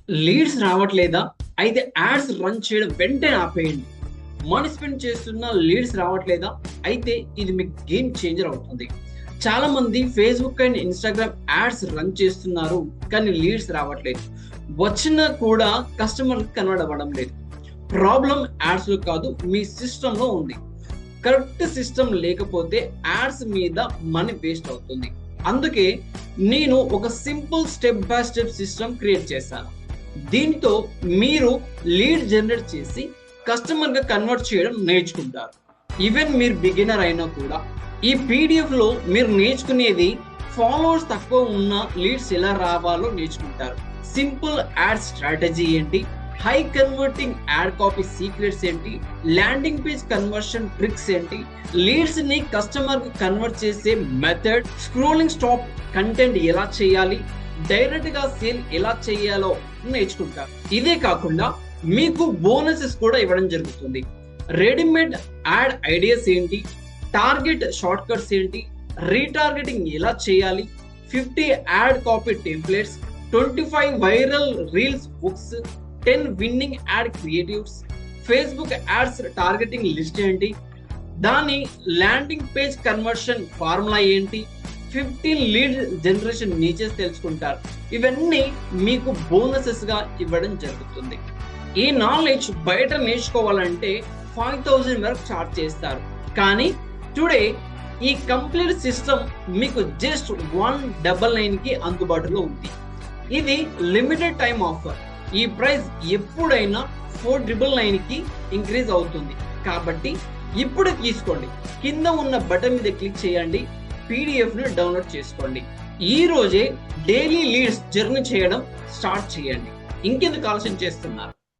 Leads రావట్లేదా? అయితే ads run చేయడం వెంటనే ఆపేయండి. మనీ స్పెండ్ చేస్తున్న లీడ్స్ రావట్లేదా? అయితే ఇది మీకు గేమ్ చేంజర్ అవుతుంది. చాలామంది Facebook and Instagram ads run చేస్తున్నారు. కానీ లీడ్స్ రావట్లేదు. వచ్చినా కూడా కస్టమర్‌కి కన్వర్ట్ అవ్వడం లేదు. ప్రాబ్లమ్ యాడ్స్‌లో కాదు, మీ సిస్టమ్‌లో ఉంది. కరెక్ట్ సిస్టమ్ లేకపోతే యాడ్స్ మీద మనీ వేస్ట్ అవుతుంది. అందుకే నేను ఒక simple step by step system create చేశాను. దీంతో మీరు లీడ్ జనరేట్ చేసి కస్టమర్‌గా కన్వర్ట్ చేయడం నేర్చుకుంటారు. ఈవెన్ మీరు బిగినర్ అయినా కూడా ఈ పీడిఎఫ్‌లో మీరు నేర్చుకునేది ఫాలోవర్స్ తక్కువ ఉన్న లీడ్స్ ఎలా రావాలో నేర్చుకుంటారు. సింపుల్ యాడ్ స్ట్రాటజీ ఏంటి? High converting add copy secrets ఏంటి? ల్యాండింగ్ పేజ్ కన్వర్షన్ ట్రిక్స్ ఏంటి? లీడ్స్‌ని కస్టమర్‌కి కన్వర్ట్ చేసే మెథడ్, స్క్రోలింగ్ స్టాప్ కంటెంట్ ఎలా చేయాలి? డైరెక్ట్‌గా సేల్ ఎలా చేయాలో నేర్చుకుంటారు. ఇదే కాకుండా మీకు బోనసెస్ కూడా ఇవ్వడం జరుగుతుంది. రెడీమేడ్ యాడ్ ఐడియాస్ ఏంటి? టార్గెట్ షార్ట్ కట్స్ ఏంటి? రీటార్గెటింగ్ ఎలా చేయాలి? 50 add copy templates, 25 viral reels books, 10 winnowing ad creatives, Facebook ads targeting list ఏంటి? దాని ల్యాండింగ్ పేజ్ కన్వర్షన్ ఫార్ములా ఏంటి? 15 లీడ్ జనరేషన్ నీచెస్ తెలుసుకుంటారు. ఇవన్నీ మీకు బోనసెస్‌గా ఇవ్వడం జరుగుతుంది. ఈ నాలెడ్జ్ బయట నేర్చుకోవాలంటే 5000 వరకు చార్జ్ చేస్తారు. కానీ టుడే ఈ కంప్లీట్ సిస్టమ్ మీకు జస్ట్ 199కి అందుబాటులో ఉంది. ఇది లిమిటెడ్ టైం ఆఫర్. ఈ ప్రైస్ ఎప్పుడైనా 4999కి ఇంక్రీజ్ అవుతుంది. కాబట్టి ఇప్పుడు తీసుకోండి. కింద ఉన్న బటన్ మీద క్లిక్ చేయండి. పీడిఎఫ్‌ని డౌన్లోడ్ చేసుకోండి. ఈ రోజే డైలీ లీడ్స్ జర్నీ చేయడం స్టార్ట్ చేయండి. ఇంకెందుకు ఆలస్యం చేస్తున్నారు?